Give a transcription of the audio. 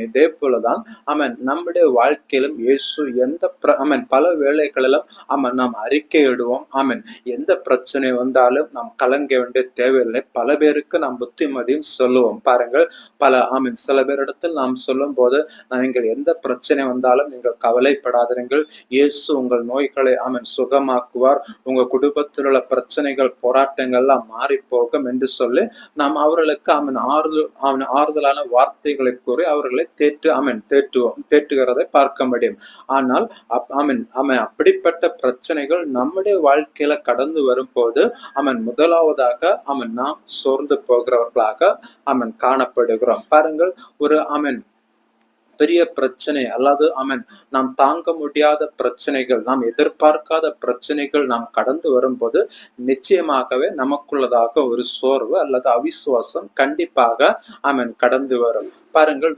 இதே போலதான் நம்முடைய வாழ்க்கையிலும் இயேசு பல வேளைகளிலும் நாம் அறிக்கையிடுவோம். எந்த பிரச்சனை வந்தாலும் நாம் கலங்க வேண்டிய தேவையில்லை. பல பேருக்கு நாம் புத்திமதியும் சொல்லுவோம். பாருங்கள், சில பேரிடத்தில் நாம் சொல்லும் போது, நீங்கள் எந்த பிரச்சனை வந்தாலும் நீங்கள் கவலைப்படாதீர்கள், இயேசு உங்கள் நோய்களை சுகமாக்குவார், உங்க குடும்பத்தில் உள்ள பிரச்சனைகள் போராட்டங்கள்லாம் மாறி போகும் என்று சொல்லி நாம் அவர்களுக்கு ஆறுதலான வார்த்தைகளை கூறி அவர்களை தேற்றுகிறதை பார்க்க முடியும். ஆனால் அப்படிப்பட்ட பிரச்சனைகள் நம்முடைய வாழ்க்கையில கடந்து வரும்போது முதலாவதாக நாம் சோர்ந்து போகிறவர்களாக காணப்படுகிறோம். பாருங்கள், ஒரு பெரிய பிரச்சனை அல்லது நாம் தாங்க முடியாத பிரச்சனைகள், நாம் எதிர்பார்க்காத பிரச்சனைகள் நாம் கடந்து வரும்போது நிச்சயமாகவே நமக்குள்ளதாக ஒரு சோர்வு அல்லது அவிசுவாசம் கண்டிப்பாக கடந்து வரும். பாருங்கள்,